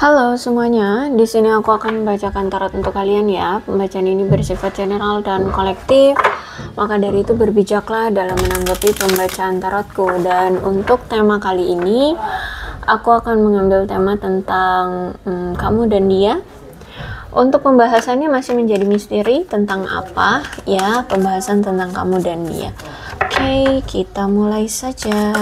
Halo semuanya, di sini aku akan membacakan tarot untuk kalian ya. Pembacaan ini bersifat general dan kolektif, maka dari itu berbijaklah dalam menanggapi pembacaan tarotku. Dan untuk tema kali ini, aku akan mengambil tema tentang kamu dan dia. Untuk pembahasannya masih menjadi misteri tentang apa ya, pembahasan tentang kamu dan dia. Oke, kita mulai saja.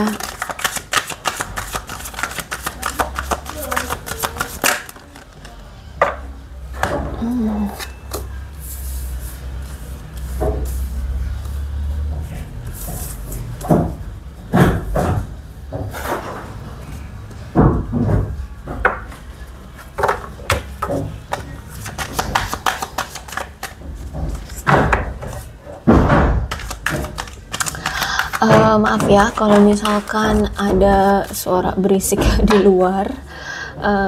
Maaf ya kalau misalkan ada suara berisik di luar,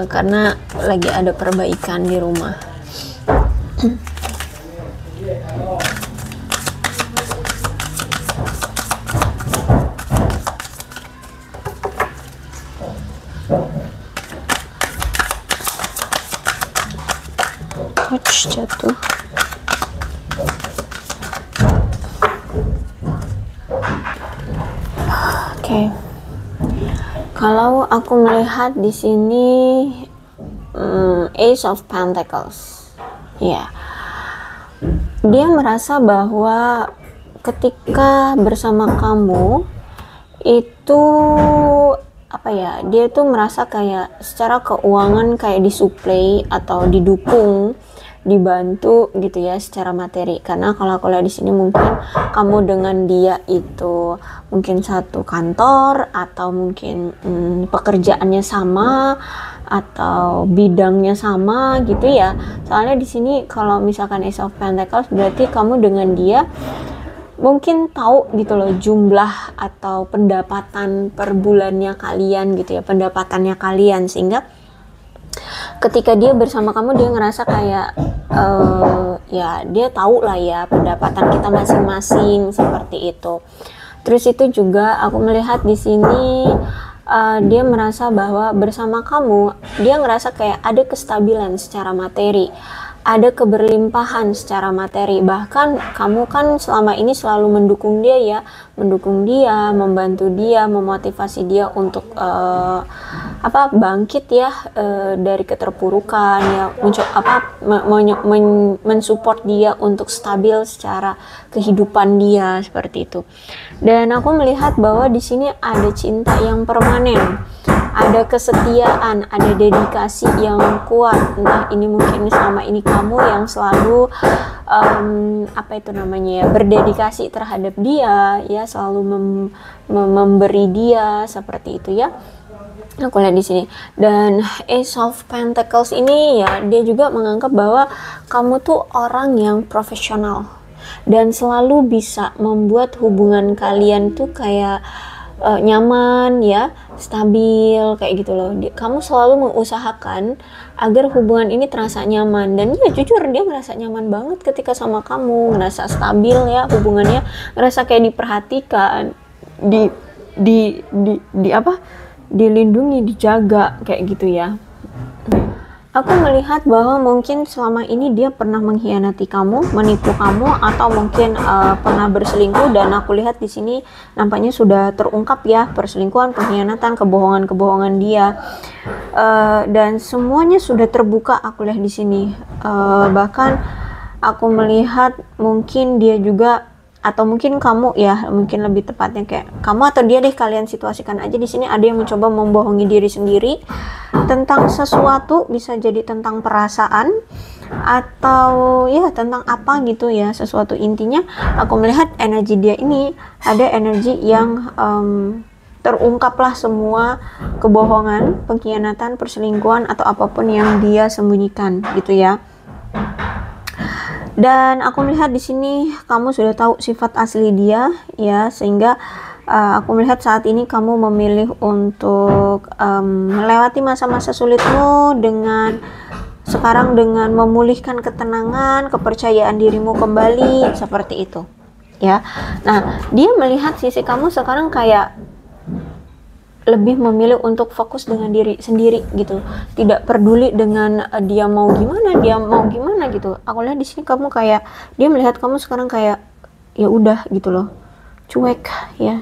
karena lagi ada perbaikan di rumah. Ouch, jatuh. Oke. Kalau aku melihat di sini Ace of Pentacles. Ya. Dia merasa bahwa ketika bersama kamu itu apa ya? Dia tuh merasa kayak secara keuangan kayak disuplai atau didukung, dibantu gitu ya secara materi. Karena kalau aku lihat di sini mungkin kamu dengan dia itu mungkin satu kantor atau mungkin pekerjaannya sama atau bidangnya sama gitu ya. Soalnya di sini kalau misalkan Ace of Pentacles berarti kamu dengan dia mungkin tahu gitu loh jumlah atau pendapatan per bulannya kalian gitu ya, pendapatannya kalian, sehingga ketika dia bersama kamu dia ngerasa kayak ya dia tahu lah ya pendapatan kita masing-masing seperti itu. Terus itu juga aku melihat di sini dia merasa bahwa bersama kamu dia ngerasa kayak ada kestabilan secara materi, ada keberlimpahan secara materi. Bahkan kamu kan selama ini selalu mendukung dia ya, mendukung dia, membantu dia, memotivasi dia untuk bangkit ya dari keterpurukan ya, mensupport dia untuk stabil secara kehidupan dia seperti itu. Dan aku melihat bahwa di sini ada cinta yang permanen, ada kesetiaan, ada dedikasi yang kuat. Entah ini mungkin selama ini kamu yang selalu berdedikasi terhadap dia ya, selalu memberi dia seperti itu ya. Aku lihat di sini. Dan Ace of Pentacles ini ya, dia juga menganggap bahwa kamu tuh orang yang profesional dan selalu bisa membuat hubungan kalian tuh kayak nyaman ya, stabil kayak gitu loh. Kamu selalu mengusahakan agar hubungan ini terasa nyaman, dan ya jujur dia merasa nyaman banget ketika sama kamu, ngerasa stabil ya hubungannya, ngerasa kayak diperhatikan, dilindungi, dijaga kayak gitu ya. Aku melihat bahwa mungkin selama ini dia pernah mengkhianati kamu, menipu kamu, atau mungkin pernah berselingkuh, dan aku lihat di sini nampaknya sudah terungkap ya perselingkuhan, pengkhianatan, kebohongan-kebohongan dia, dan semuanya sudah terbuka aku lihat di sini. Bahkan aku melihat mungkin dia juga, atau mungkin kamu ya, mungkin lebih tepatnya kayak kamu atau dia deh, kalian situasikan aja di sini ada yang mencoba membohongi diri sendiri tentang sesuatu, bisa jadi tentang perasaan atau ya tentang apa gitu ya, sesuatu. Intinya aku melihat energi dia ini ada energi yang terungkaplah semua kebohongan, pengkhianatan, perselingkuhan atau apapun yang dia sembunyikan gitu ya. Dan aku melihat di sini kamu sudah tahu sifat asli dia ya, sehingga aku melihat saat ini kamu memilih untuk melewati masa-masa sulitmu dengan memulihkan ketenangan, kepercayaan dirimu kembali seperti itu ya. Nah, dia melihat sisi kamu sekarang kayak lebih memilih untuk fokus dengan diri sendiri gitu, tidak peduli dengan dia mau gimana gitu. Aku lihat di sini kamu kayak, dia melihat kamu sekarang kayak ya udah gitu loh, cuek ya.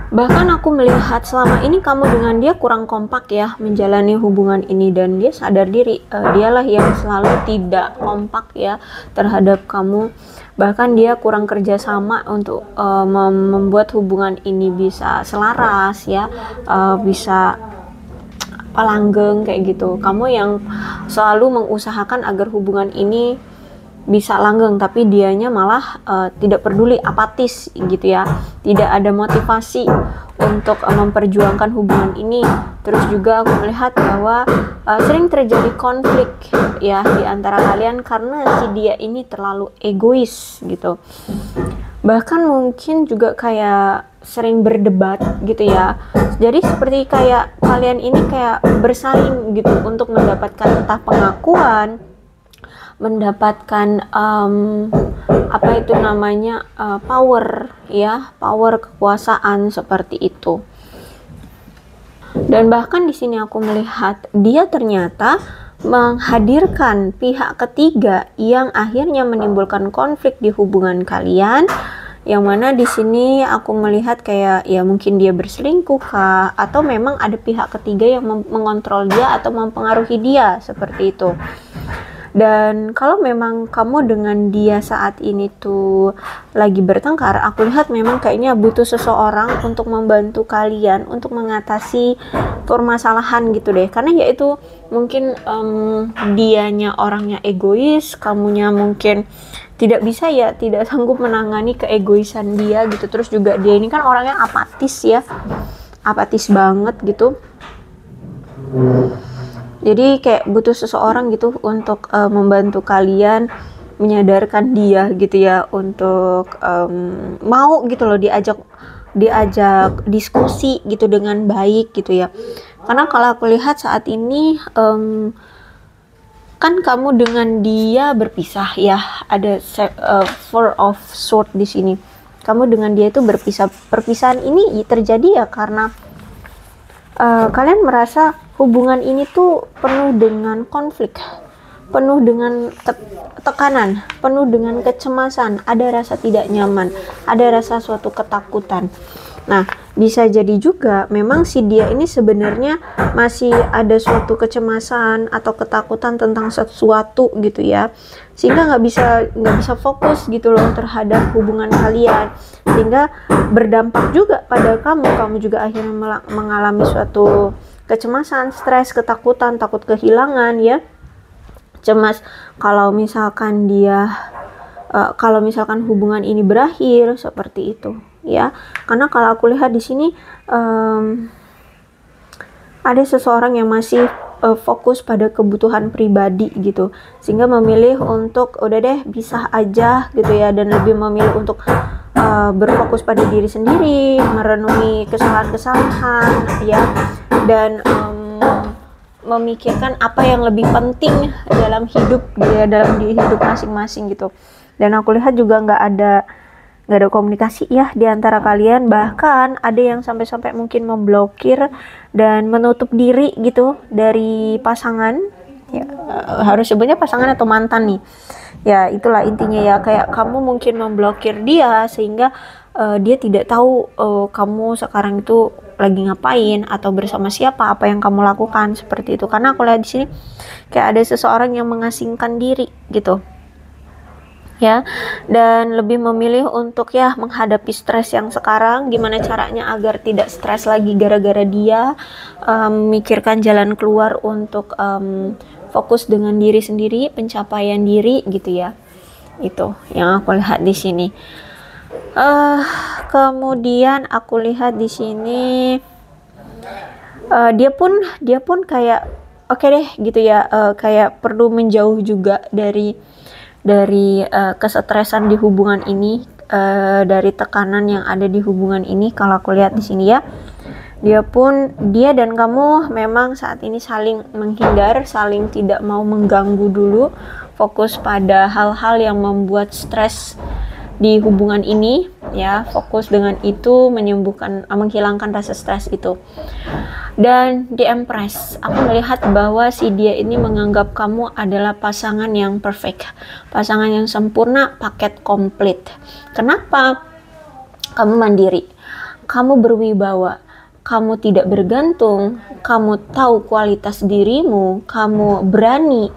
Bahkan aku melihat selama ini kamu dengan dia kurang kompak ya menjalani hubungan ini, dan dia sadar diri, dialah yang selalu tidak kompak ya terhadap kamu. Bahkan dia kurang kerjasama untuk membuat hubungan ini bisa selaras ya, bisa langgeng kayak gitu. Kamu yang selalu mengusahakan agar hubungan ini bisa langgeng, tapi dianya malah tidak peduli, apatis gitu ya, tidak ada motivasi untuk memperjuangkan hubungan ini. Terus juga aku melihat bahwa sering terjadi konflik ya di antara kalian karena si dia ini terlalu egois gitu. Bahkan mungkin juga kayak sering berdebat gitu ya. Jadi seperti kayak kalian ini kayak bersaing gitu untuk mendapatkan entah pengakuan, mendapatkan apa itu namanya, power ya, power, kekuasaan seperti itu. Dan bahkan di sini aku melihat dia ternyata menghadirkan pihak ketiga yang akhirnya menimbulkan konflik di hubungan kalian, yang mana di sini aku melihat kayak ya mungkin dia berselingkuh kah, atau memang ada pihak ketiga yang mengontrol dia atau mempengaruhi dia seperti itu. Dan kalau memang kamu dengan dia saat ini tuh lagi bertengkar, aku lihat memang kayaknya butuh seseorang untuk membantu kalian untuk mengatasi permasalahan gitu deh. Karena yaitu mungkin dianya orangnya egois, kamunya mungkin tidak bisa ya, tidak sanggup menangani keegoisan dia gitu. Terus juga dia ini kan orangnya apatis ya, apatis banget gitu. Jadi kayak butuh seseorang gitu untuk membantu kalian, menyadarkan dia gitu ya, untuk mau gitu loh diajak diskusi gitu dengan baik gitu ya. Karena kalau aku lihat saat ini kan kamu dengan dia berpisah ya, ada Four of Swords di sini. Kamu dengan dia itu berpisah. Perpisahan ini terjadi ya karena kalian merasa hubungan ini tuh penuh dengan konflik, penuh dengan tekanan, penuh dengan kecemasan, ada rasa tidak nyaman, ada rasa suatu ketakutan. Nah, bisa jadi juga memang si dia ini sebenarnya masih ada suatu kecemasan atau ketakutan tentang sesuatu gitu ya, sehingga nggak bisa fokus gitu loh terhadap hubungan kalian, sehingga berdampak juga pada kamu juga akhirnya mengalami suatu kecemasan, stres, ketakutan, takut kehilangan ya, cemas kalau misalkan hubungan ini berakhir seperti itu ya. Karena kalau aku lihat di sini ada seseorang yang masih fokus pada kebutuhan pribadi gitu, sehingga memilih untuk udah deh pisah aja gitu ya, dan lebih memilih untuk berfokus pada diri sendiri, merenungi kesalahan-kesalahan ya, dan memikirkan apa yang lebih penting dalam hidup dia, dalam hidup masing-masing gitu. Dan aku lihat juga nggak ada komunikasi ya di antara kalian, bahkan ada yang sampai mungkin memblokir dan menutup diri gitu dari pasangan ya, harus sebutnya pasangan atau mantan nih ya, itulah intinya ya, kayak kamu mungkin memblokir dia sehingga dia tidak tahu kamu sekarang itu lagi ngapain atau bersama siapa, apa yang kamu lakukan seperti itu. Karena aku lihat di sini kayak ada seseorang yang mengasingkan diri gitu ya, dan lebih memilih untuk ya menghadapi stres yang sekarang, gimana caranya agar tidak stres lagi gara-gara dia, memikirkan jalan keluar untuk fokus dengan diri sendiri, pencapaian diri gitu ya. Itu yang aku lihat di sini. Kemudian aku lihat di sini dia pun kayak oke deh gitu ya, kayak perlu menjauh juga dari kesetresan di hubungan ini, dari tekanan yang ada di hubungan ini. Kalau aku lihat di sini ya, dia dan kamu memang saat ini saling menghindar, saling tidak mau mengganggu dulu, fokus pada hal-hal yang membuat stres di hubungan ini ya, fokus dengan itu, menghilangkan rasa stres itu. Dan di Empress, aku melihat bahwa si dia ini menganggap kamu adalah pasangan yang perfect, pasangan yang sempurna, paket komplit. Kenapa? Kamu mandiri, kamu berwibawa, kamu tidak bergantung, kamu tahu kualitas dirimu, kamu berani,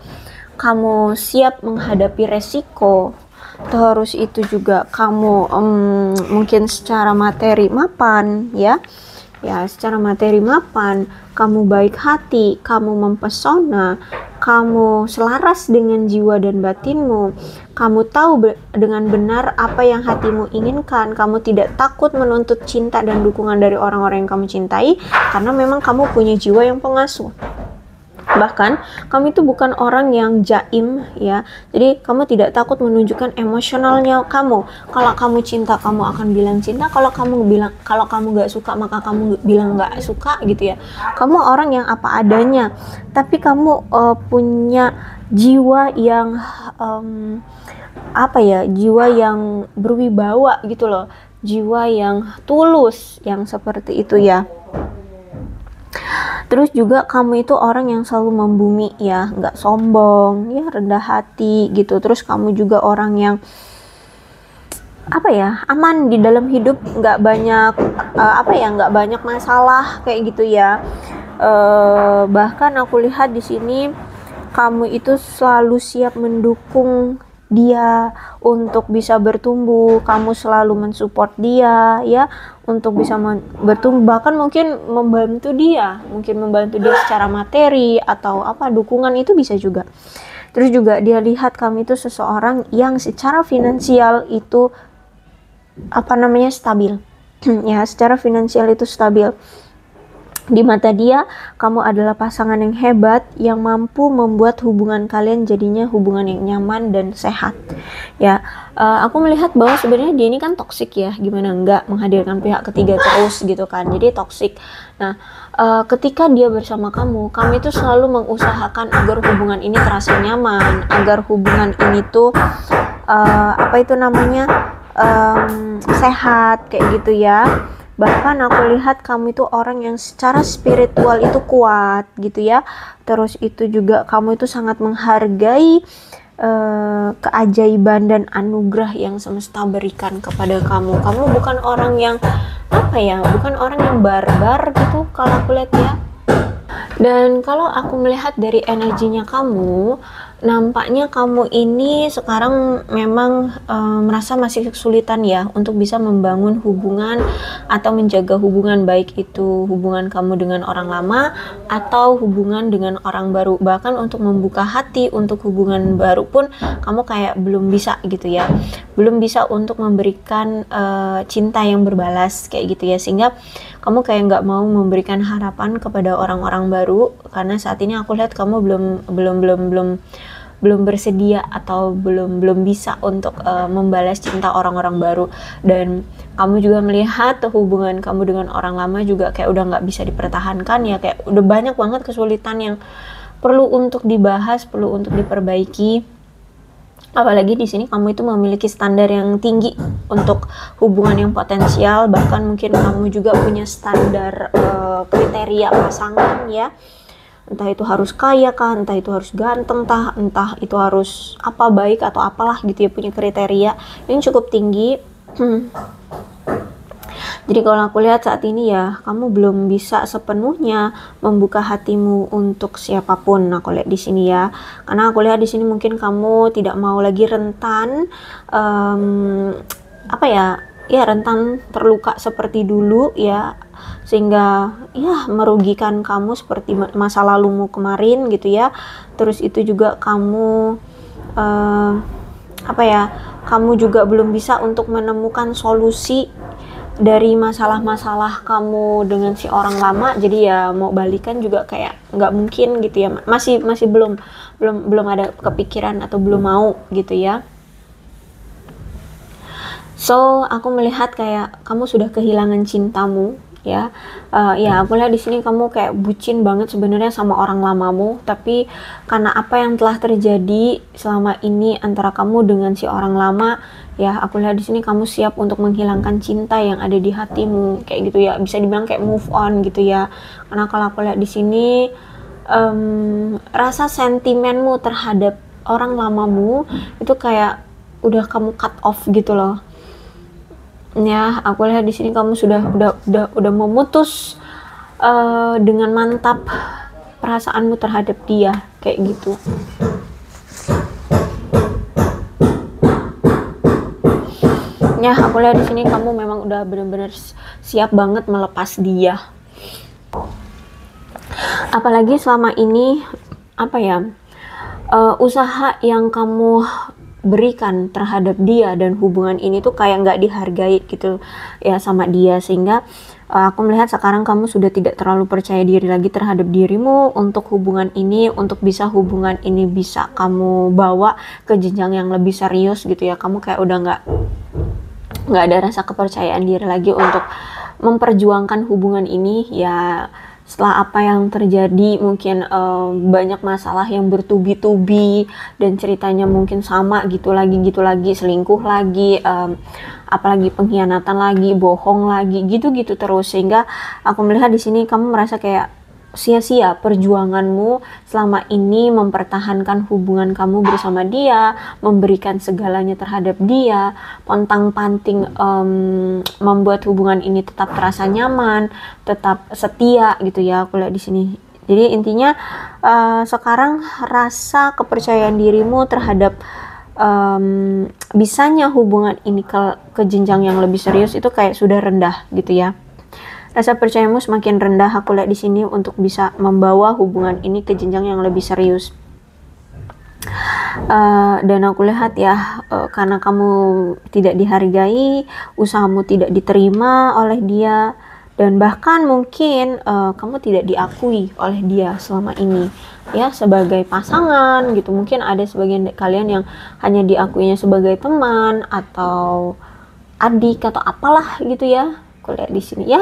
kamu siap menghadapi resiko. Terus itu juga kamu mungkin secara materi mapan ya, secara materi mapan, kamu baik hati, kamu mempesona, kamu selaras dengan jiwa dan batinmu, kamu tahu dengan benar apa yang hatimu inginkan, kamu tidak takut menuntut cinta dan dukungan dari orang-orang yang kamu cintai, karena memang kamu punya jiwa yang pengasuh. Bahkan kamu itu bukan orang yang jaim ya, jadi kamu tidak takut menunjukkan emosionalnya kamu. Kalau kamu cinta, kamu akan bilang cinta. Kalau kamu gak suka, maka kamu bilang gak suka gitu ya. Kamu orang yang apa adanya, tapi kamu punya jiwa yang jiwa yang berwibawa gitu loh, jiwa yang tulus, yang seperti itu ya. Terus juga kamu itu orang yang selalu membumi ya, nggak sombong ya, rendah hati gitu. Terus kamu juga orang yang aman di dalam hidup, nggak banyak masalah kayak gitu ya. Bahkan aku lihat di sini kamu itu selalu siap mendukung dia untuk bisa bertumbuh, kamu selalu mensupport dia ya untuk bisa bertumbuh, bahkan mungkin membantu dia secara materi atau dukungan itu bisa juga. Terus juga dia lihat kamu itu seseorang yang secara finansial itu stabil ya, secara finansial itu stabil. Di mata dia, kamu adalah pasangan yang hebat yang mampu membuat hubungan kalian jadinya hubungan yang nyaman dan sehat. Ya, aku melihat bahwa sebenarnya dia ini kan toksik ya, gimana enggak menghadirkan pihak ketiga terus gitu kan. Jadi toksik. Nah, ketika dia bersama kamu itu selalu mengusahakan agar hubungan ini terasa nyaman, agar hubungan ini tuh sehat kayak gitu ya. Bahkan aku lihat kamu itu orang yang secara spiritual itu kuat gitu ya. Terus itu juga kamu itu sangat menghargai keajaiban dan anugerah yang semesta berikan kepada kamu. Kamu bukan orang yang bukan orang yang barbar gitu kalau aku lihat ya. Dan kalau aku melihat dari energinya kamu, nampaknya kamu ini sekarang memang merasa masih kesulitan ya untuk bisa membangun hubungan atau menjaga hubungan, baik itu hubungan kamu dengan orang lama atau hubungan dengan orang baru. Bahkan untuk membuka hati untuk hubungan baru pun kamu kayak belum bisa gitu ya, belum bisa untuk memberikan cinta yang berbalas kayak gitu ya, sehingga kamu kayak nggak mau memberikan harapan kepada orang-orang baru, karena saat ini aku lihat kamu belum bersedia atau belum bisa untuk membalas cinta orang-orang baru. Dan kamu juga melihat hubungan kamu dengan orang lama juga kayak udah nggak bisa dipertahankan ya, kayak udah banyak banget kesulitan yang perlu untuk dibahas, perlu untuk diperbaiki. Apalagi di sini kamu itu memiliki standar yang tinggi untuk hubungan yang potensial, bahkan mungkin kamu juga punya standar kriteria pasangan ya. Entah itu harus kaya kah, entah itu harus ganteng, entah itu harus baik atau apalah gitu ya, punya kriteria yang cukup tinggi. Jadi kalau aku lihat saat ini ya, kamu belum bisa sepenuhnya membuka hatimu untuk siapapun. Aku lihat di sini ya, karena aku lihat di sini mungkin kamu tidak mau lagi rentan rentan terluka seperti dulu ya, sehingga ya merugikan kamu seperti masa lalumu kemarin gitu ya. Terus itu juga kamu kamu juga belum bisa untuk menemukan solusi dari masalah-masalah kamu dengan si orang lama. Jadi ya mau balikan juga kayak nggak mungkin gitu ya, masih belum ada kepikiran atau belum mau gitu ya. So aku melihat kayak kamu sudah kehilangan cintamu ya. Ya aku lihat di sini kamu kayak bucin banget sebenarnya sama orang lamamu, tapi karena apa yang telah terjadi selama ini antara kamu dengan si orang lama, ya aku lihat di sini kamu siap untuk menghilangkan cinta yang ada di hatimu, kayak gitu ya, bisa dibilang kayak move on gitu ya. Karena kalau aku lihat di sini rasa sentimenmu terhadap orang lamamu itu kayak udah kamu cut off gitu loh. Ya, aku lihat di sini kamu udah memutus dengan mantap perasaanmu terhadap dia, kayak gitu. Ya, aku lihat di sini kamu memang udah benar-benar siap banget melepas dia. Apalagi selama ini apa ya, usaha yang kamu berikan terhadap dia dan hubungan ini tuh kayak nggak dihargai gitu ya sama dia, sehingga aku melihat sekarang kamu sudah tidak terlalu percaya diri lagi terhadap dirimu untuk hubungan ini, untuk bisa hubungan ini bisa kamu bawa ke jenjang yang lebih serius gitu ya. Kamu kayak udah nggak ada rasa kepercayaan diri lagi untuk memperjuangkan hubungan ini ya. Setelah apa yang terjadi, mungkin banyak masalah yang bertubi-tubi dan ceritanya mungkin sama gitu lagi, selingkuh lagi, apalagi pengkhianatan lagi, bohong lagi, gitu-gitu terus, sehingga aku melihat di sini kamu merasa kayak sia-sia perjuanganmu selama ini mempertahankan hubungan kamu bersama dia, memberikan segalanya terhadap dia, pontang-panting membuat hubungan ini tetap terasa nyaman, tetap setia gitu ya. Aku lihat di sini. Jadi intinya sekarang rasa kepercayaan dirimu terhadap bisanya hubungan ini ke jenjang yang lebih serius itu kayak sudah rendah gitu ya. Rasa percayamu semakin rendah aku lihat di sini untuk bisa membawa hubungan ini ke jenjang yang lebih serius. Dan aku lihat ya, karena kamu tidak dihargai, usahamu tidak diterima oleh dia, dan bahkan mungkin kamu tidak diakui oleh dia selama ini ya, sebagai pasangan gitu. Mungkin ada sebagian kalian yang hanya diakuinya sebagai teman atau adik atau apalah gitu ya. Aku lihat di sini ya,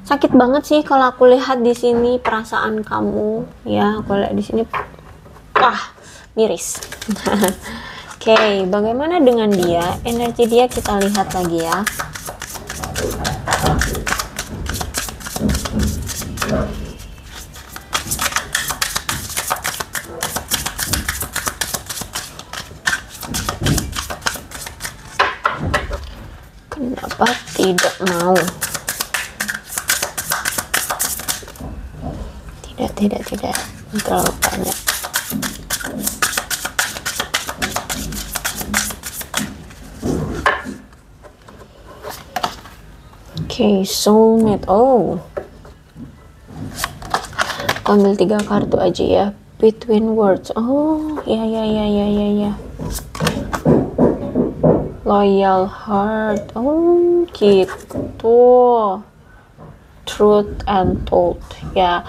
sakit banget sih kalau aku lihat di sini perasaan kamu ya. Aku lihat di sini miris. Oke, bagaimana dengan dia? Energi dia kita lihat lagi ya. Kenapa tidak mau? Tidak terlalu banyak. Oke, soulmate. Oh, ambil 3 kartu aja ya. Between words. Oh, ya. Loyal heart. Oh, gitu. Truth and told. Ya.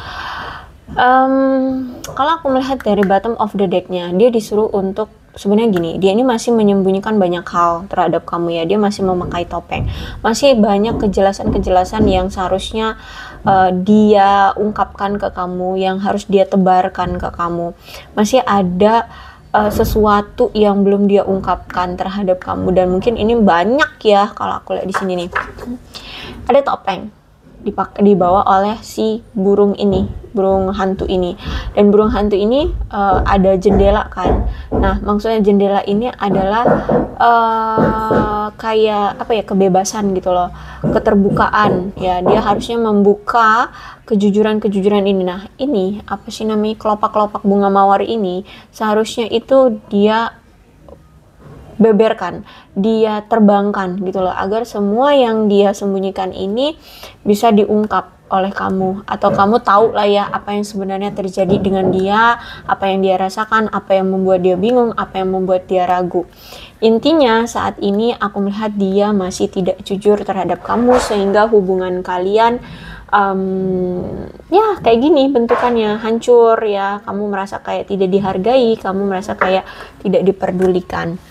Kalau aku melihat dari bottom of the deck-nya, dia disuruh untuk sebenarnya gini, dia ini masih menyembunyikan banyak hal terhadap kamu ya. Dia masih memakai topeng. Masih banyak kejelasan-kejelasan yang seharusnya dia ungkapkan ke kamu, yang harus dia tebarkan ke kamu. Masih ada sesuatu yang belum dia ungkapkan terhadap kamu, dan mungkin ini banyak ya. Kalau aku lihat di sini nih, ada topeng dibawa oleh si burung hantu ini, dan burung hantu ini ada jendela kan. Nah, maksudnya jendela ini adalah kayak apa ya, kebebasan gitu loh, keterbukaan ya. Dia harusnya membuka kejujuran ini. Nah, ini apa sih namanya, kelopak bunga mawar ini seharusnya itu dia beberkan, dia terbangkan gitu loh, agar semua yang dia sembunyikan ini bisa diungkap oleh kamu, atau kamu tahu lah ya apa yang sebenarnya terjadi dengan dia, apa yang dia rasakan, apa yang membuat dia bingung, apa yang membuat dia ragu. Intinya saat ini aku melihat dia masih tidak jujur terhadap kamu, sehingga hubungan kalian ya kayak gini bentukannya, hancur ya. Kamu merasa kayak tidak dihargai, kamu merasa kayak tidak diperdulikan.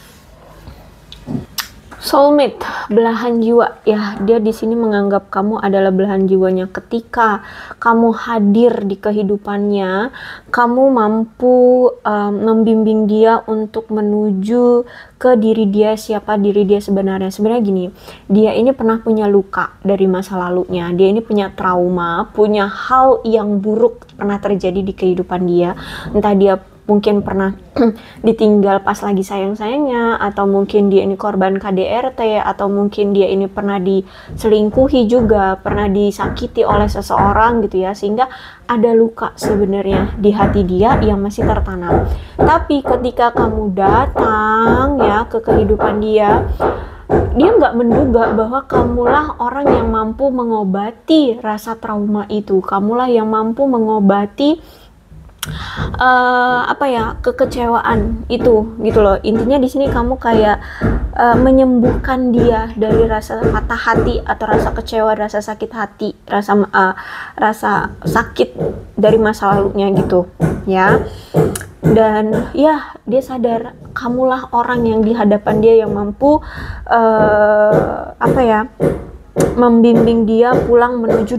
Soulmate, belahan jiwa ya, dia di sini menganggap kamu adalah belahan jiwanya. Ketika kamu hadir di kehidupannya, kamu mampu membimbing dia untuk menuju ke diri dia, siapa diri dia sebenarnya. Sebenarnya gini, dia ini pernah punya luka dari masa lalunya, dia ini punya trauma, punya hal yang buruk pernah terjadi di kehidupan dia. Entah dia mungkin pernah ditinggal pas lagi sayang-sayangnya, atau mungkin dia ini korban KDRT, atau mungkin dia ini pernah diselingkuhi juga, pernah disakiti oleh seseorang gitu ya, sehingga ada luka sebenarnya di hati dia yang masih tertanam. Tapi ketika kamu datang ya ke kehidupan dia nggak menduga bahwa kamulah orang yang mampu mengobati rasa trauma itu, kamulah yang mampu mengobati kekecewaan itu gitu loh. Intinya di sini kamu kayak menyembuhkan dia dari rasa patah hati atau rasa kecewa, rasa sakit hati, rasa sakit dari masa lalunya gitu ya. Dan ya, dia sadar kamulah orang yang di hadapan dia yang mampu membimbing dia pulang menuju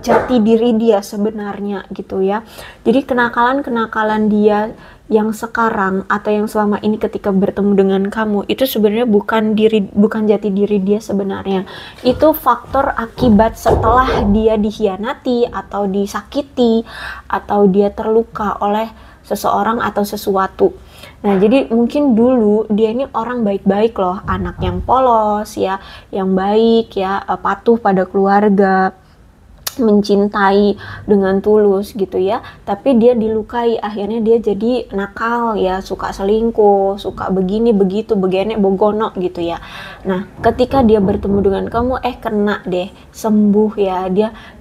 jati diri dia sebenarnya gitu ya. Jadi kenakalan-kenakalan dia yang sekarang atau yang selama ini ketika bertemu dengan kamu itu sebenarnya bukan jati diri dia sebenarnya. Itu faktor akibat setelah dia dikhianati atau disakiti atau dia terluka oleh seseorang atau sesuatu. Nah, jadi mungkin dulu dia ini orang baik-baik loh, anak yang polos ya, yang baik ya, patuh pada keluarga, mencintai dengan tulus gitu ya. Tapi dia dilukai, akhirnya dia jadi nakal ya, suka selingkuh, suka begini begitu, begenek bogono gitu ya. Nah, ketika dia bertemu dengan kamu, kena deh, sembuh ya,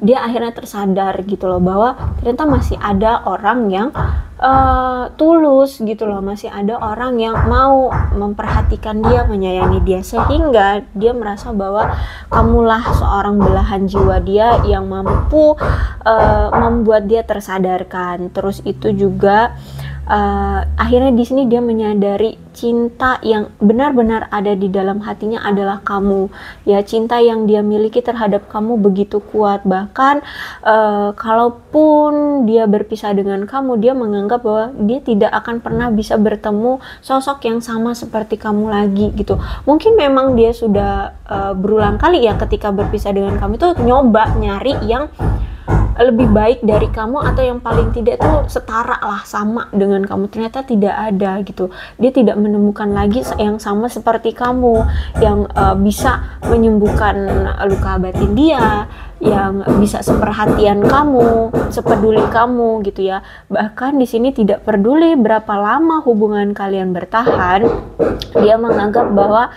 dia akhirnya tersadar gitu loh bahwa ternyata masih ada orang yang tulus gitu loh, masih ada orang yang mau memperhatikan dia, menyayangi dia, sehingga dia merasa bahwa kamulah seorang belahan jiwa dia yang mampu membuat dia tersadarkan. Terus itu juga akhirnya di sini dia menyadari cinta yang benar-benar ada di dalam hatinya adalah kamu ya. Cinta yang dia miliki terhadap kamu begitu kuat, bahkan kalaupun dia berpisah dengan kamu, dia menganggap bahwa dia tidak akan pernah bisa bertemu sosok yang sama seperti kamu lagi gitu. Mungkin memang dia sudah berulang kali ya ketika berpisah dengan kamu itu nyoba nyari yang lebih baik dari kamu atau yang paling tidak tuh setara lah, sama dengan kamu. Ternyata tidak ada gitu. Dia tidak menemukan lagi yang sama seperti kamu, yang bisa menyembuhkan luka batin dia, yang bisa seperhatian kamu, sepeduli kamu gitu ya. Bahkan di sini tidak peduli berapa lama hubungan kalian bertahan, dia menganggap bahwa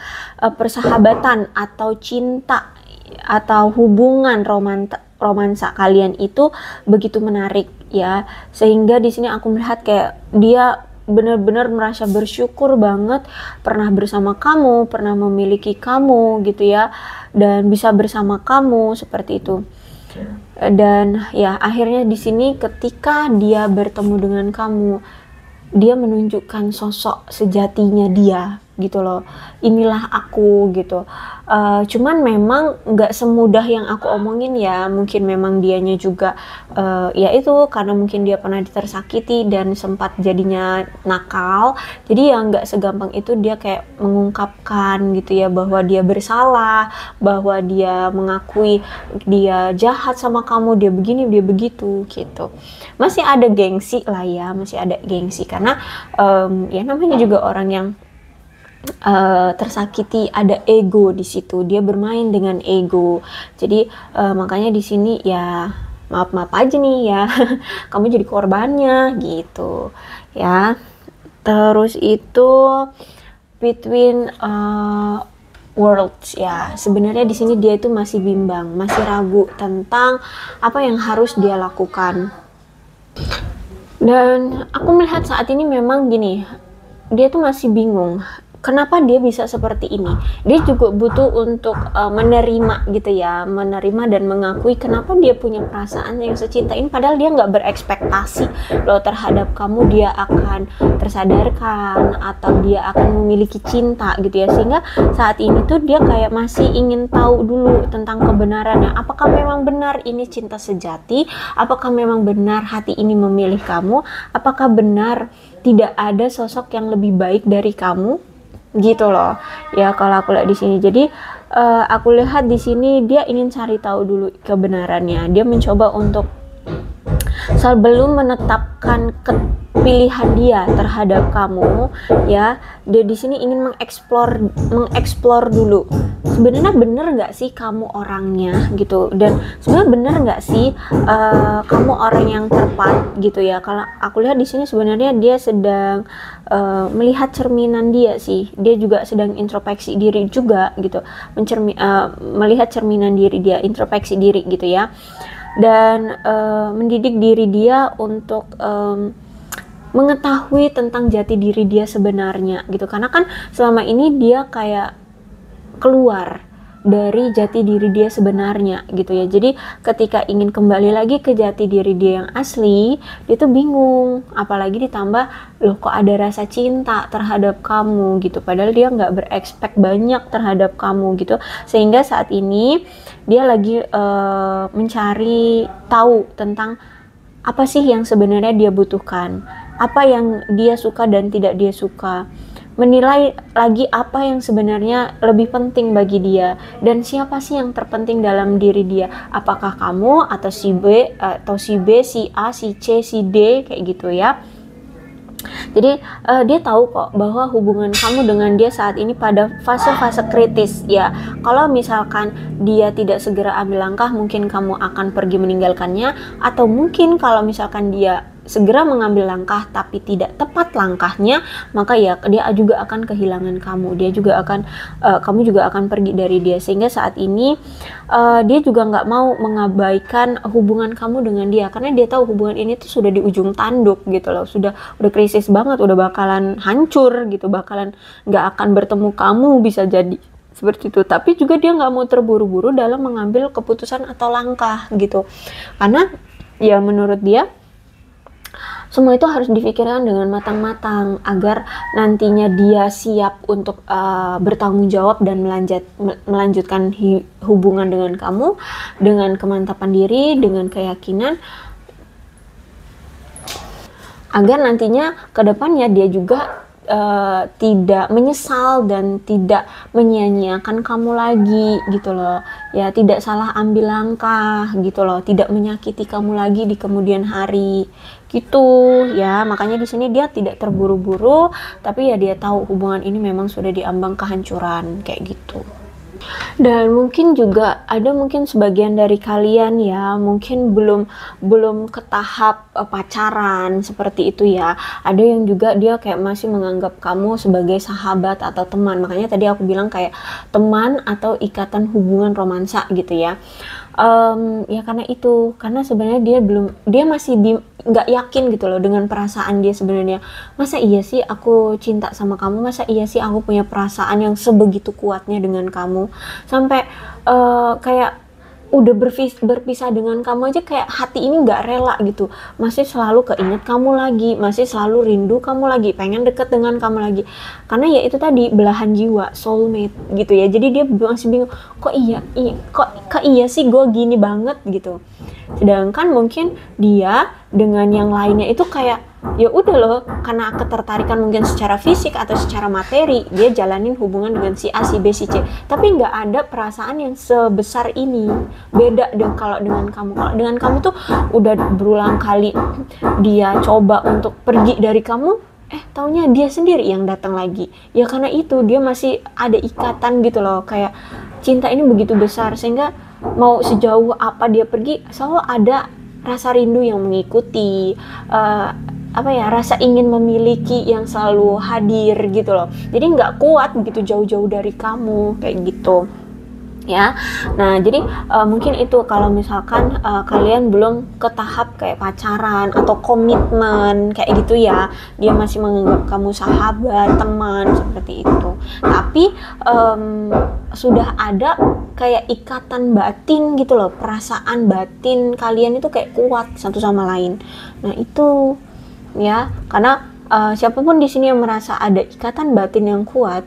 persahabatan atau cinta atau hubungan romansa kalian itu begitu menarik ya, sehingga di sini aku melihat kayak dia benar-benar merasa bersyukur banget pernah bersama kamu, pernah memiliki kamu gitu ya, dan bisa bersama kamu seperti itu. Dan ya akhirnya di sini ketika dia bertemu dengan kamu, dia menunjukkan sosok sejatinya dia gitu loh. Inilah aku gitu. Cuman memang nggak semudah yang aku omongin ya. Mungkin memang dianya juga ya itu karena mungkin dia pernah tersakiti dan sempat jadinya nakal. Jadi ya nggak segampang itu dia kayak mengungkapkan gitu ya bahwa dia bersalah, bahwa dia mengakui dia jahat sama kamu, dia begini, dia begitu gitu. Masih ada gengsi lah ya, masih ada gengsi karena ya namanya juga orang yang tersakiti, ada ego di situ, dia bermain dengan ego. Jadi makanya di sini ya maaf aja nih ya kamu jadi korbannya gitu ya. Terus itu between worlds ya, sebenarnya di sini dia itu masih bimbang, masih ragu tentang apa yang harus dia lakukan. Dan aku melihat saat ini memang gini, dia tuh masih bingung kenapa dia bisa seperti ini. Dia juga butuh untuk menerima gitu ya, menerima dan mengakui kenapa dia punya perasaan yang secinta ini, padahal dia nggak berekspektasi loh terhadap kamu dia akan tersadarkan atau dia akan memiliki cinta gitu ya. Sehingga saat ini tuh dia kayak masih ingin tahu dulu tentang kebenarannya, apakah memang benar ini cinta sejati, apakah memang benar hati ini memilih kamu, apakah benar tidak ada sosok yang lebih baik dari kamu gitu loh ya. Kalau aku lihat di sini, jadi aku lihat di sini dia ingin cari tahu dulu kebenarannya. Dia mencoba untuk sebelum menetapkan pilihan dia terhadap kamu ya. Dia di sini ingin mengeksplor dulu, sebenarnya bener nggak sih kamu orangnya gitu, dan sebenarnya bener nggak sih kamu orang yang tepat gitu ya. Kalau aku lihat di sini sebenarnya dia sedang melihat cerminan dia sih. Dia juga sedang introspeksi diri juga gitu, melihat cerminan diri dia, introspeksi diri gitu ya, dan mendidik diri dia untuk mengetahui tentang jati diri dia sebenarnya gitu. Karena kan selama ini dia kayak keluar dari jati diri dia sebenarnya gitu ya. Jadi ketika ingin kembali lagi ke jati diri dia yang asli, dia tuh bingung. Apalagi ditambah, loh kok ada rasa cinta terhadap kamu gitu, padahal dia nggak berekspek banyak terhadap kamu gitu. Sehingga saat ini dia lagi mencari tahu tentang apa sih yang sebenarnya dia butuhkan, apa yang dia suka dan tidak dia suka, menilai lagi apa yang sebenarnya lebih penting bagi dia, dan siapa sih yang terpenting dalam diri dia, apakah kamu atau si B, si A, si C, si D kayak gitu ya. Jadi dia tahu kok bahwa hubungan kamu dengan dia saat ini pada fase-fase kritis ya. Kalau misalkan dia tidak segera ambil langkah, mungkin kamu akan pergi meninggalkannya, atau mungkin kalau misalkan dia segera mengambil langkah tapi tidak tepat langkahnya, maka ya dia juga akan kehilangan kamu. Dia juga akan kamu juga akan pergi dari dia. Sehingga saat ini dia juga nggak mau mengabaikan hubungan kamu dengan dia, karena dia tahu hubungan ini tuh sudah di ujung tanduk gitu loh, udah krisis banget, udah bakalan hancur gitu, bakalan nggak akan bertemu kamu, bisa jadi seperti itu. Tapi juga dia nggak mau terburu-buru dalam mengambil keputusan atau langkah gitu, karena ya menurut dia semua itu harus difikirkan dengan matang-matang agar nantinya dia siap untuk bertanggung jawab dan melanjutkan hubungan dengan kamu dengan kemantapan diri, dengan keyakinan, agar nantinya ke depannya dia juga tidak menyesal dan tidak menyia-nyiakan kamu lagi gitu loh ya, tidak salah ambil langkah gitu loh, tidak menyakiti kamu lagi di kemudian hari gitu ya. Makanya di sini dia tidak terburu-buru, tapi ya dia tahu hubungan ini memang sudah diambang kehancuran kayak gitu. Dan mungkin juga ada mungkin sebagian dari kalian ya, mungkin belum ke tahap pacaran seperti itu ya. Ada yang juga dia kayak masih menganggap kamu sebagai sahabat atau teman. Makanya tadi aku bilang kayak teman atau ikatan hubungan romansa gitu ya. Ya karena sebenarnya dia masih nggak yakin gitu loh dengan perasaan dia sebenarnya. Masa iya sih aku cinta sama kamu, masa iya sih aku punya perasaan yang sebegitu kuatnya dengan kamu, sampai kayak udah berpisah dengan kamu aja kayak hati ini nggak rela gitu, masih selalu keinget kamu lagi, masih selalu rindu kamu lagi, pengen deket dengan kamu lagi. Karena ya itu tadi, belahan jiwa, soulmate gitu ya. Jadi dia masih bingung, kok iya sih gue gini banget gitu. Sedangkan mungkin dia dengan yang lainnya itu kayak ya udah loh, karena ketertarikan mungkin secara fisik atau secara materi, dia jalanin hubungan dengan si A, si B, si C, tapi nggak ada perasaan yang sebesar ini. Beda deh kalau dengan kamu. Kalau dengan kamu tuh udah berulang kali dia coba untuk pergi dari kamu, taunya dia sendiri yang datang lagi. Ya karena itu dia masih ada ikatan gitu loh, kayak cinta ini begitu besar sehingga mau sejauh apa dia pergi selalu ada rasa rindu yang mengikuti, rasa ingin memiliki yang selalu hadir gitu loh. Jadi nggak kuat gitu jauh-jauh dari kamu kayak gitu. ya. Nah, jadi mungkin itu kalau misalkan kalian belum ke tahap kayak pacaran atau komitmen kayak gitu ya, dia masih menganggap kamu sahabat, teman seperti itu. Tapi sudah ada kayak ikatan batin gitu loh, perasaan batin kalian itu kayak kuat satu sama lain. Nah, itu ya, karena siapapun di sini yang merasa ada ikatan batin yang kuat,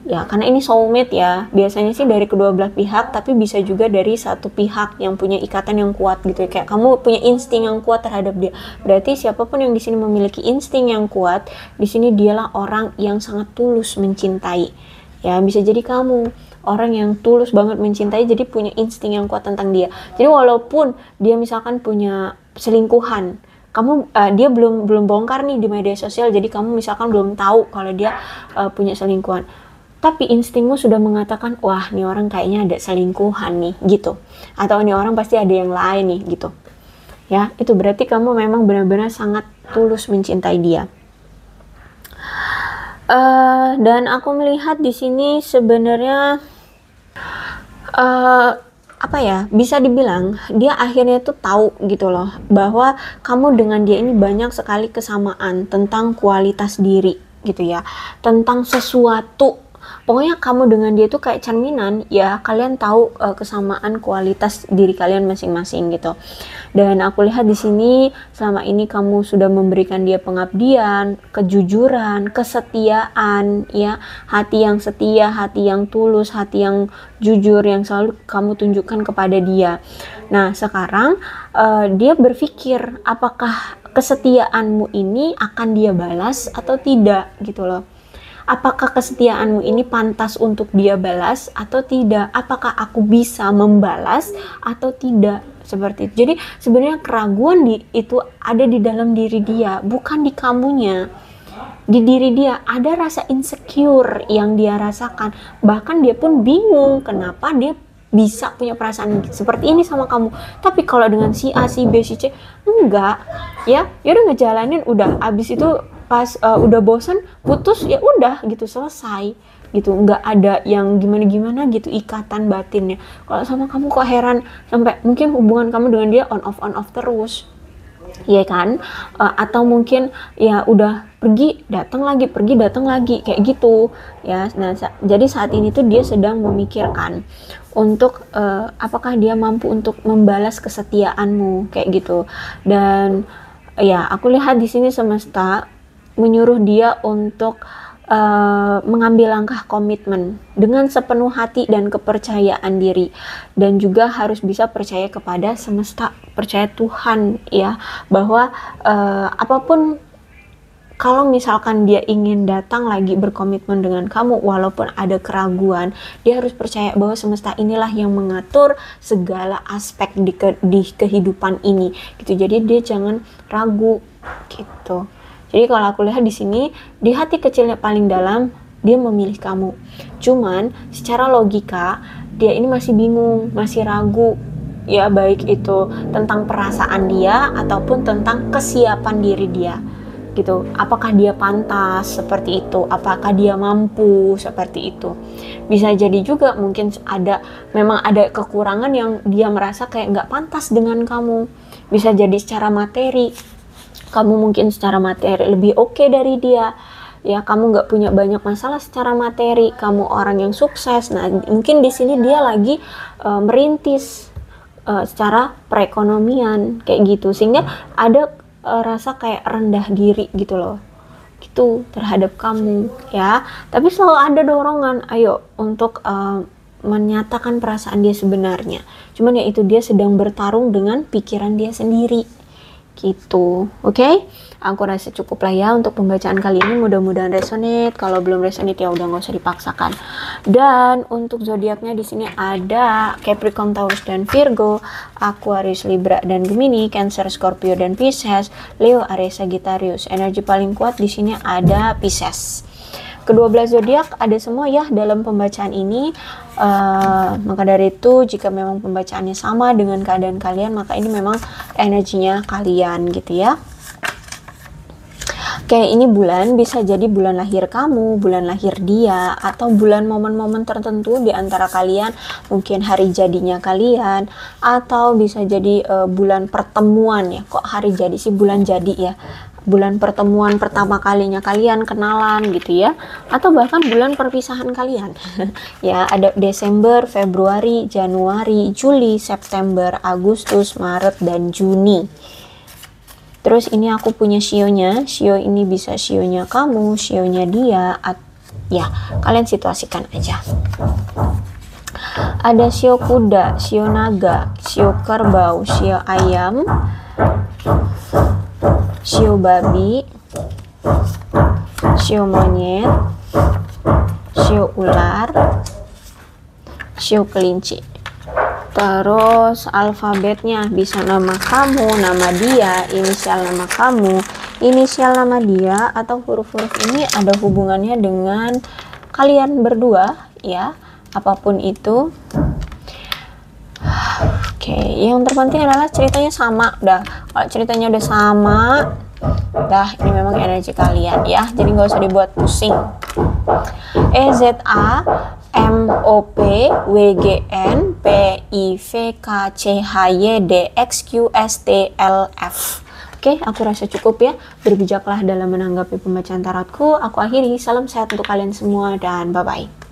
ya karena ini soulmate ya, biasanya sih dari kedua belah pihak, tapi bisa juga dari satu pihak yang punya ikatan yang kuat gitu ya, kayak kamu punya insting yang kuat terhadap dia. Berarti siapapun yang di sini memiliki insting yang kuat, di sini dialah orang yang sangat tulus mencintai. Ya, bisa jadi kamu orang yang tulus banget mencintai, jadi punya insting yang kuat tentang dia. Jadi walaupun dia misalkan punya selingkuhan, kamu dia belum bongkar nih di media sosial, jadi kamu misalkan belum tahu kalau dia punya selingkuhan, tapi instingmu sudah mengatakan, wah nih orang kayaknya ada selingkuhan nih gitu, atau nih orang pasti ada yang lain nih gitu ya. Itu berarti kamu memang benar-benar sangat tulus mencintai dia. Dan aku melihat di sini sebenarnya apa ya, bisa dibilang dia akhirnya tuh tahu gitu loh, bahwa kamu dengan dia ini banyak sekali kesamaan tentang kualitas diri gitu ya, tentang sesuatu. Pokoknya kamu dengan dia tuh kayak cerminan ya, kalian tahu kesamaan kualitas diri kalian masing-masing gitu. Dan aku lihat di sini selama ini kamu sudah memberikan dia pengabdian, kejujuran, kesetiaan ya, hati yang setia, hati yang tulus, hati yang jujur yang selalu kamu tunjukkan kepada dia. Nah, sekarang dia berpikir apakah kesetiaanmu ini akan dia balas atau tidak gitu loh. Apakah kesetiaanmu ini pantas untuk dia balas atau tidak? Apakah aku bisa membalas atau tidak? Seperti itu. Jadi sebenarnya keraguan itu ada di dalam diri dia, bukan di kamunya. Di diri dia ada rasa insecure yang dia rasakan. Bahkan dia pun bingung kenapa dia bisa punya perasaan seperti ini sama kamu. Tapi kalau dengan si A, si B, si C, enggak. Ya udah ngejalanin, udah abis itu pas udah bosan putus, ya udah gitu, selesai gitu, nggak ada yang gimana-gimana gitu ikatan batinnya. Kalau sama kamu kok heran, sampai mungkin hubungan kamu dengan dia on off terus, ya kan? Atau mungkin ya udah pergi datang lagi kayak gitu ya. Nah, jadi saat ini tuh dia sedang memikirkan untuk apakah dia mampu untuk membalas kesetiaanmu kayak gitu. Dan ya aku lihat di sini semesta menyuruh dia untuk mengambil langkah komitmen dengan sepenuh hati dan kepercayaan diri, dan juga harus bisa percaya kepada semesta, percaya Tuhan ya, bahwa apapun, kalau misalkan dia ingin datang lagi berkomitmen dengan kamu walaupun ada keraguan, dia harus percaya bahwa semesta inilah yang mengatur segala aspek di kehidupan ini gitu. Jadi dia jangan ragu gitu. Jadi kalau aku lihat di sini, di hati kecilnya paling dalam dia memilih kamu. Cuman secara logika dia ini masih bingung, masih ragu ya, baik itu tentang perasaan dia ataupun tentang kesiapan diri dia gitu. Apakah dia pantas seperti itu? Apakah dia mampu seperti itu? Bisa jadi juga mungkin memang ada kekurangan yang dia merasa kayak nggak pantas dengan kamu. Bisa jadi secara materi, kamu mungkin secara materi lebih oke dari dia ya, kamu nggak punya banyak masalah secara materi, kamu orang yang sukses. Nah, mungkin di sini dia lagi merintis secara perekonomian kayak gitu, sehingga ada rasa kayak rendah diri gitu loh, gitu terhadap kamu ya. Tapi selalu ada dorongan, ayo untuk menyatakan perasaan dia sebenarnya. Cuman ya itu, dia sedang bertarung dengan pikiran dia sendiri gitu. Oke? Aku rasa cukup lah ya untuk pembacaan kali ini, mudah-mudahan resonate. Kalau belum resonate ya udah nggak usah dipaksakan. Dan untuk zodiaknya di sini ada Capricorn, Taurus dan Virgo, Aquarius, Libra dan Gemini, Cancer, Scorpio dan Pisces, Leo, Aries, Sagittarius. Energi paling kuat di sini ada Pisces. Kedua belas zodiak ada semua ya dalam pembacaan ini. Maka dari itu, jika memang pembacaannya sama dengan keadaan kalian, maka ini memang energinya kalian gitu ya. Oke, ini bulan bisa jadi bulan lahir kamu, bulan lahir dia, atau bulan momen-momen tertentu di antara kalian, mungkin hari jadinya kalian, atau bisa jadi bulan pertemuan ya. Kok hari jadi sih, bulan jadi ya. Bulan pertemuan pertama kalinya kalian kenalan gitu ya, atau bahkan bulan perpisahan kalian. Ya, ada Desember, Februari, Januari, Juli, September, Agustus, Maret, dan Juni. Terus ini aku punya shio-nya. Shio ini bisa shio-nya kamu, shio-nya dia, ya kalian situasikan aja. Ada shio kuda, shio naga, shio kerbau, shio ayam, shio babi, shio monyet, shio ular, shio kelinci. Terus alfabetnya bisa nama kamu, nama dia, inisial nama kamu, inisial nama dia, atau huruf-huruf ini ada hubungannya dengan kalian berdua ya, apapun itu. Oke, yang terpenting adalah ceritanya sama. Kalau ceritanya udah sama, ini memang energi kalian ya, jadi nggak usah dibuat pusing. EZAMOPWGNPIVKCHYDXQSTLF. Oke, aku rasa cukup ya. Berbijaklah dalam menanggapi pembacaan tarotku. Aku akhiri. Salam sehat untuk kalian semua dan bye-bye.